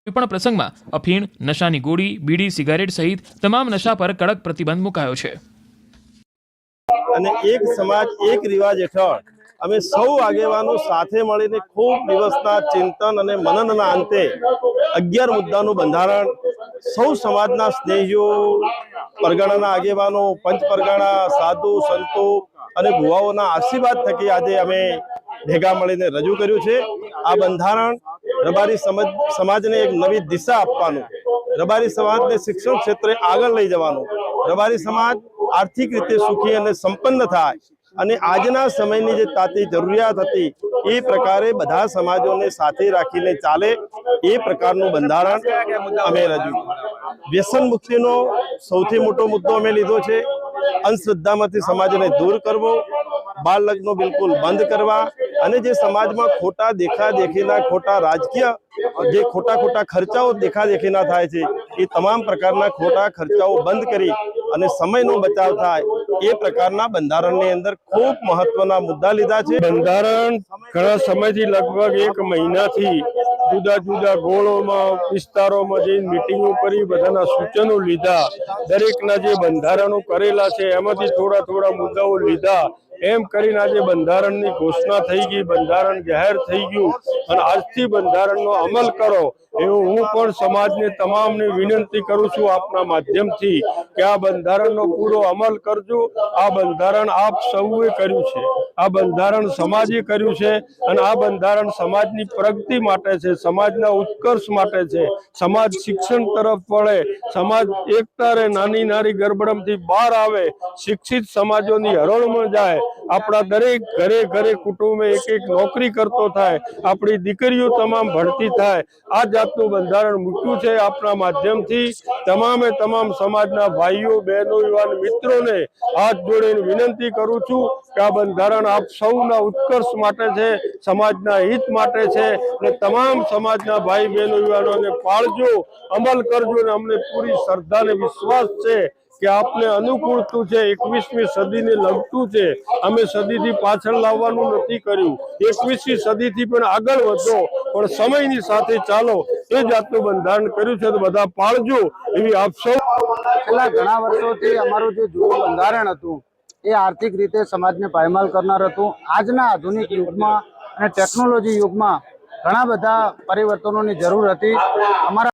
કોઈપણ પ્રસંગમાં અફીણ, નશાની ગોળી, બીડી, સિગારેટ સહિત તમામ નશા પર કડક પ્રતિબંધ મુકાયો છે। અને એક સમાજ એક રિવાજ હેઠળ અમે સૌ આગેવાનો સાથે મળીને ખૂબ દિવસના ચિંતન અને મનનના અંતે 11 મુદ્દાનું બંધારણ સૌ સમાજના સ્નેહીઓ, પરગણાના આગેવાનો, પંચ પરગણા, સાધુ સંતો અને ભુવાઓના આશીર્વાદ થકી આજે અમે ભેગા મળીને રજૂ કર્યું છે। આ બંધારણ રબારી સમાજને એક નવી દિશા આપવાનું, રબારી સમાજને શિક્ષણ ક્ષેત્રે આગળ લઈ જવાનું, રબારી સમાજ આર્થિક રીતે સુખી અને સંપન્ન થાય અને આજના સમયની જે તાતી જરૂરિયાત હતી એ પ્રકારે બધા સમાજોને સાથે રાખીને ચાલે એ પ્રકારનું બંધારણ અમે રજૂ કર્યું। વ્યસન મુક્તિનો સૌથી મોટો મુદ્દો અમે લીધો છે। અંધશ્રદ્ધામાંથી સમાજને દૂર કરવો, બાળ લગ્નો બિલકુલ બંધ કરવા અને જે સમાજમાં ખોટા દેખાદેખીના, ખોટા રાજકીય જે ખોટા ખર્ચાઓ દેખાદેખીના થાય છે એ તમામ પ્રકારના ખોટા ખર્ચાઓ બંધ કરી અને સમયનો બચાવ થાય એ પ્રકારના બંધારણની અંદર ખૂબ મહત્વના મુદ્દા લીધા છે। બંધારણ ઘણા સમયથી લગભગ 1 મહિનાથી જુદા જુદા ગોળોમાં, વિસ્તારોમાં જઈને મીટિંગો કરી બધાના સૂચનો લીધા। દરેકના જે બંધારણો કરેલા છે એમાંથી થોડા મુદ્દાઓ લીધા। એમ કરીને આજે બંધારણની ઘોષણા થઈ ગઈ, બંધારણ જાહેર થઈ ગયું અને આજથી બંધારણનો અમલ કરો એવું હું પણ સમાજને તમામને વિનંતી કરું છું આપના માધ્યમથી કે આ બંધારણનો પૂરો અમલ કરજો। આ બંધારણ આપ સૌએ કર્યું છે, આ બંધારણ સમાજે કર્યું છે અને આ બંધારણ સમાજની પ્રગતિ માટે છે, સમાજના ઉત્કર્ષ માટે છે, સમાજ શિક્ષણ તરફ વળે, સમાજ એકતા રહે, નાની નાની ગરબડમથી બહાર આવે, શિક્ષિત સમાજોની હરોળમાં જાય, આપણા દરેક ઘરે કુટુંબે એક નોકરી કરતો થાય, આપણી દીકરીઓ તમામ ભણતી થાય। આ જાતનું બંધારણ મૂક્યું છે। આપણા માધ્યમથી તમામ સમાજના ભાઈઓ, બહેનો, યુવાન મિત્રોને હાથ જોડીને વિનંતી કરું છું કે આ બંધારણ આપ સૌના ઉત્કર્ષ માટે છે, સમાજના હિત માટે છે અને તમામ સમાજના ભાઈ બહેનો યુવાનોને પાળજો, અમલ કરજો અને અમને પૂરી શ્રદ્ધા અને વિશ્વાસ છે કે આપને અનુકૂળતું છે, 21મી સદીને લગતું છે। અમે સદીથી પાછળ લાવવાનું નથી કર્યું, 21મી સદીથી પણ આગળ વધો પણ સમયની સાથે ચાલો એ જાતનું બંધારણ કર્યું છે, તો બધા પાળજો એવી આપ સૌ। છેલ્લા ઘણા વર્ષોથી અમારું જે જૂનું બંધારણ હતું એ આર્થિક રીતે સમાજને પાયમાલ કરનાર હતું। આજના આધુનિક યુગમાં અને ટેકનોલોજી યુગમાં ઘણા બધા પરિવર્તનોની જરૂર હતી। અમારા